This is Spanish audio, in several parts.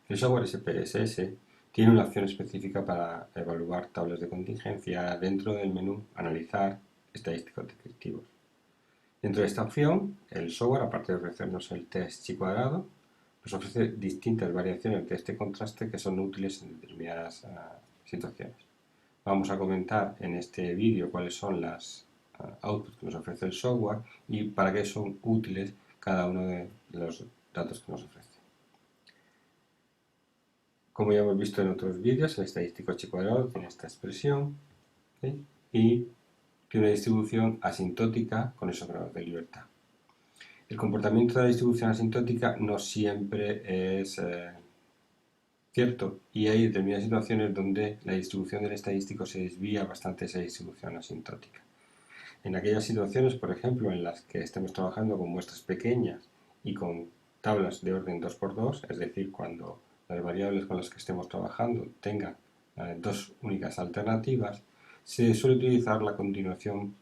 El software SPSS tiene una opción específica para evaluar tablas de contingencia dentro del menú Analizar estadísticos descriptivos. Dentro de esta opción, el software, aparte de ofrecernos el test chi cuadrado, nos ofrece distintas variaciones de este contraste que son útiles en determinadas situaciones. Vamos a comentar en este vídeo cuáles son las outputs que nos ofrece el software y para qué son útiles cada uno de los datos que nos ofrece. Como ya hemos visto en otros vídeos, el estadístico chi cuadrado tiene esta expresión, ¿sí? Y tiene una distribución asintótica con esos grados de libertad. El comportamiento de la distribución asintótica no siempre es cierto y hay determinadas situaciones donde la distribución del estadístico se desvía bastante de esa distribución asintótica. En aquellas situaciones, por ejemplo, en las que estemos trabajando con muestras pequeñas y con tablas de orden 2×2, es decir, cuando las variables con las que estemos trabajando tengan dos únicas alternativas, se suele utilizar la corrección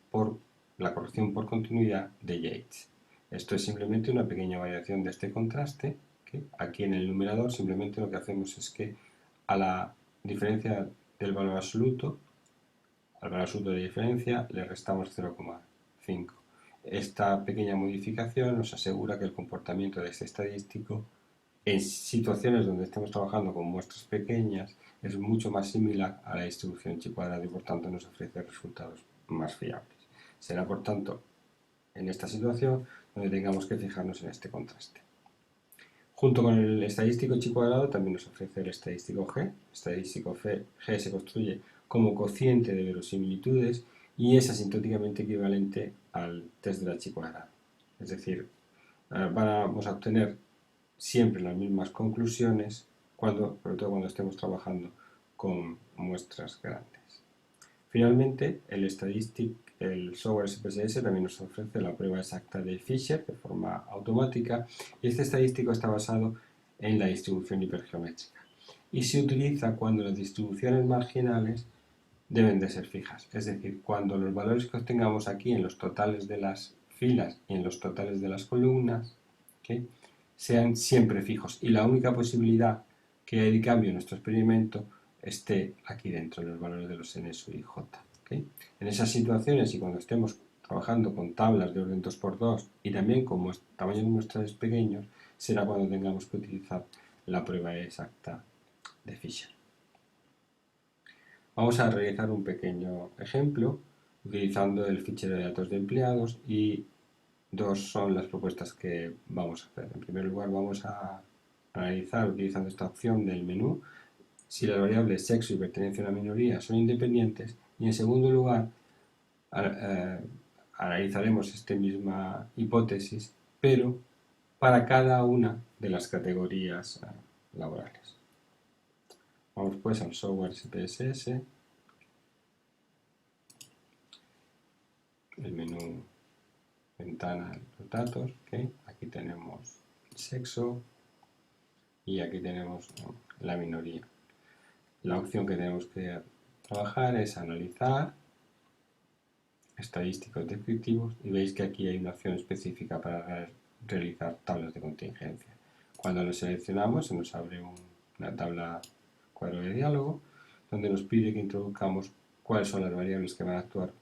por continuidad de Yates. Esto es simplemente una pequeña variación de este contraste, que aquí en el numerador simplemente lo que hacemos es que a la diferencia del valor absoluto, al valor absoluto de diferencia, le restamos 0,5. Esta pequeña modificación nos asegura que el comportamiento de este estadístico en situaciones donde estemos trabajando con muestras pequeñas es mucho más similar a la distribución chi cuadrado y por tanto nos ofrece resultados más fiables. Será por tanto en esta situación donde tengamos que fijarnos en este contraste. Junto con el estadístico chi cuadrado también nos ofrece el estadístico G. El estadístico G se construye como cociente de verosimilitudes y es asintóticamente equivalente al test de la chi cuadrada. Es decir, vamos a obtener siempre las mismas conclusiones, sobre todo cuando estemos trabajando con muestras grandes. Finalmente, el software SPSS también nos ofrece la prueba exacta de Fisher de forma automática y este estadístico está basado en la distribución hipergeométrica y se utiliza cuando las distribuciones marginales deben de ser fijas, es decir, cuando los valores que obtengamos aquí en los totales de las filas y en los totales de las columnas, ¿okay?, sean siempre fijos y la única posibilidad que hay de cambio en nuestro experimento esté aquí dentro, en los valores de los n sub i j. ¿Okay? En esas situaciones y cuando estemos trabajando con tablas de orden 2×2 y también con tamaños de muestras pequeños, será cuando tengamos que utilizar la prueba exacta de Fisher. Vamos a realizar un pequeño ejemplo utilizando el fichero de datos de empleados y dos son las propuestas que vamos a hacer. En primer lugar, vamos a analizar utilizando esta opción del menú si las variables sexo y pertenencia a una minoría son independientes y en segundo lugar analizaremos esta misma hipótesis pero para cada una de las categorías laborales. Vamos pues al software SPSS, el menú ventana de los datos, ¿okay? Aquí tenemos el sexo y aquí tenemos la minoría. La opción que tenemos que trabajar es analizar estadísticos descriptivos y veis que aquí hay una opción específica para realizar tablas de contingencia. Cuando lo seleccionamos se nos abre una tabla cuadro de diálogo donde nos pide que introduzcamos cuáles son las variables que van a actuar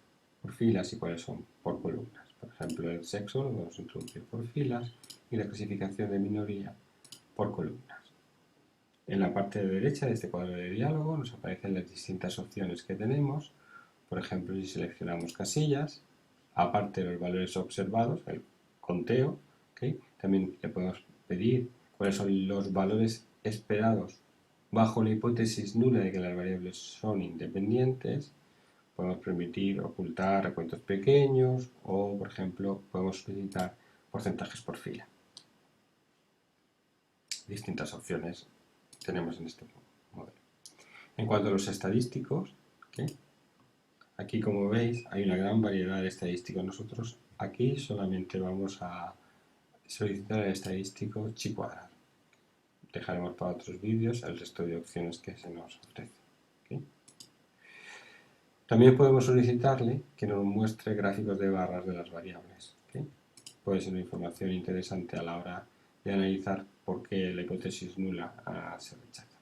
por filas y cuáles son por columnas. Por ejemplo, el sexo lo vamos a introducir por filas y la clasificación de minoría por columnas. En la parte de derecha de este cuadro de diálogo nos aparecen las distintas opciones que tenemos. Por ejemplo, si seleccionamos casillas, aparte de los valores observados, el conteo, ¿okay?, también le podemos pedir cuáles son los valores esperados bajo la hipótesis nula de que las variables son independientes. Podemos permitir ocultar recuentos pequeños o, por ejemplo, podemos solicitar porcentajes por fila. Distintas opciones tenemos en este modelo. En cuanto a los estadísticos, ¿okay?, aquí como veis hay una gran variedad de estadísticos. Nosotros aquí solamente vamos a solicitar el estadístico chi cuadrado. Dejaremos para otros vídeos el resto de opciones que se nos ofrecen. ¿Okay? También podemos solicitarle que nos muestre gráficos de barras de las variables. ¿Okay? Puede ser una información interesante a la hora de analizar porque la hipótesis nula se rechaza.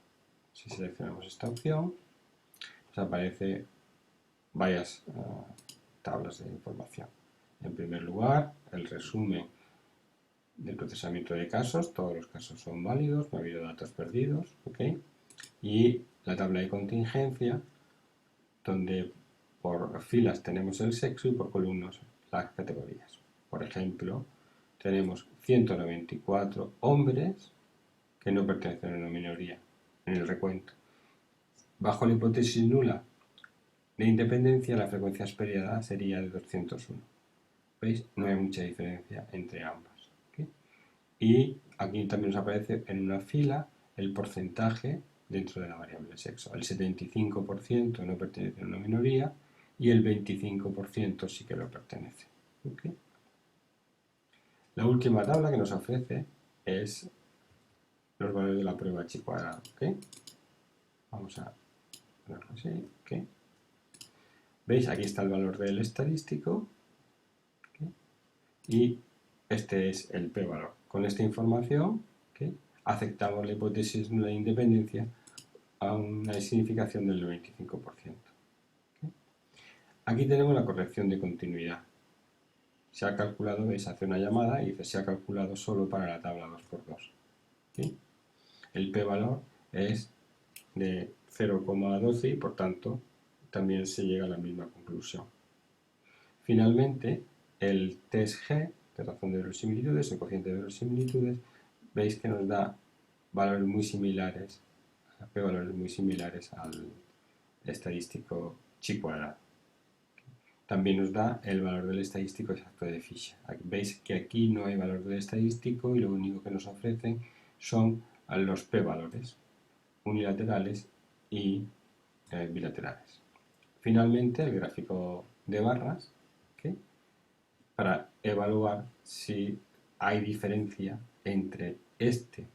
Si seleccionamos esta opción, nos aparece varias tablas de información. En primer lugar, el resumen del procesamiento de casos, todos los casos son válidos, no ha habido datos perdidos, ¿ok? Y la tabla de contingencia, donde por filas tenemos el sexo y por columnas las categorías. Por ejemplo, tenemos 194 hombres que no pertenecen a una minoría en el recuento. Bajo la hipótesis nula de independencia, la frecuencia esperada sería de 201. ¿Veis? No hay mucha diferencia entre ambas. ¿Okay? Y aquí también nos aparece en una fila el porcentaje dentro de la variable sexo. El 75% no pertenece a una minoría y el 25% sí que lo pertenece. ¿Okay? La última tabla que nos ofrece es los valores de la prueba chi cuadrado. ¿Okay? Vamos a ponerlo así. ¿Okay? ¿Veis? Aquí está el valor del estadístico. ¿Okay? Y este es el p-valor. Con esta información, ¿okay?, aceptamos la hipótesis nula de independencia a una significación del 95%. ¿Okay? Aquí tenemos la corrección de continuidad. Se ha calculado, veis, hace una llamada y dice se ha calculado solo para la tabla 2×2. ¿Okay? El p-valor es de 0,12 y por tanto también se llega a la misma conclusión. Finalmente, el test G de razón de verosimilitudes, el cociente de verosimilitudes, veis que nos da valores muy similares, p-valores muy similares al estadístico chi cuadrado. También nos da el valor del estadístico exacto de Fisher. Veis que aquí no hay valor del estadístico y lo único que nos ofrecen son los p-valores unilaterales y bilaterales. Finalmente, el gráfico de barras, ¿okay?, para evaluar si hay diferencia entre esta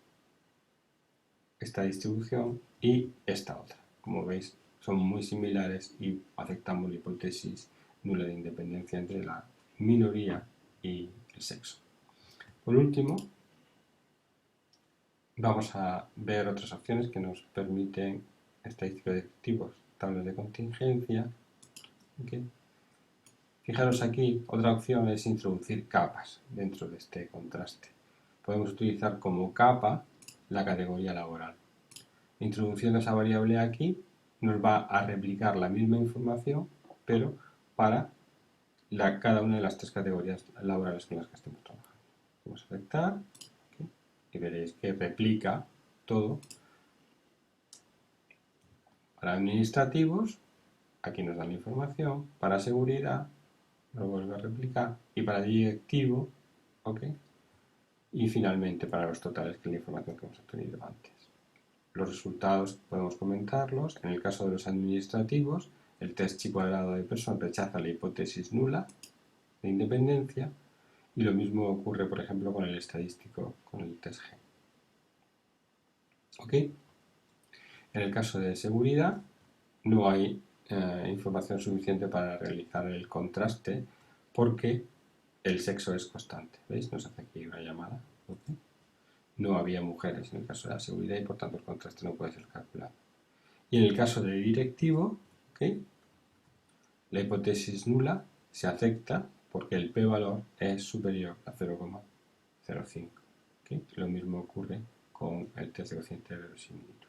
distribución y esta otra. Como veis, son muy similares y aceptamos la hipótesis nula de independencia entre la minoría y el sexo. Por último, vamos a ver otras opciones que nos permiten estadísticos descriptivos, tablas de contingencia. ¿Okay? Fijaros aquí, otra opción es introducir capas dentro de este contraste. Podemos utilizar como capa la categoría laboral. Introduciendo esa variable aquí, nos va a replicar la misma información, pero para cada una de las tres categorías laborales con las que estemos trabajando. Vamos a aceptar, ¿okay?, y veréis que replica todo. Para administrativos, aquí nos da la información. Para seguridad, lo vuelve a replicar. Y para directivo, ¿ok? Y finalmente para los totales, que es la información que hemos obtenido antes. Los resultados podemos comentarlos. En el caso de los administrativos, el test chi cuadrado de Pearson rechaza la hipótesis nula de independencia y lo mismo ocurre, por ejemplo, con el estadístico, con el test G. ¿Ok? En el caso de seguridad, no hay información suficiente para realizar el contraste porque el sexo es constante. ¿Veis? Nos hace aquí una llamada. ¿Okay? No había mujeres en el caso de la seguridad y por tanto el contraste no puede ser calculado. Y en el caso de directivo, ¿okay?, la hipótesis nula se acepta porque el p-valor es superior a 0,05. ¿Okay? Lo mismo ocurre con el test de cociente de verosimilitud.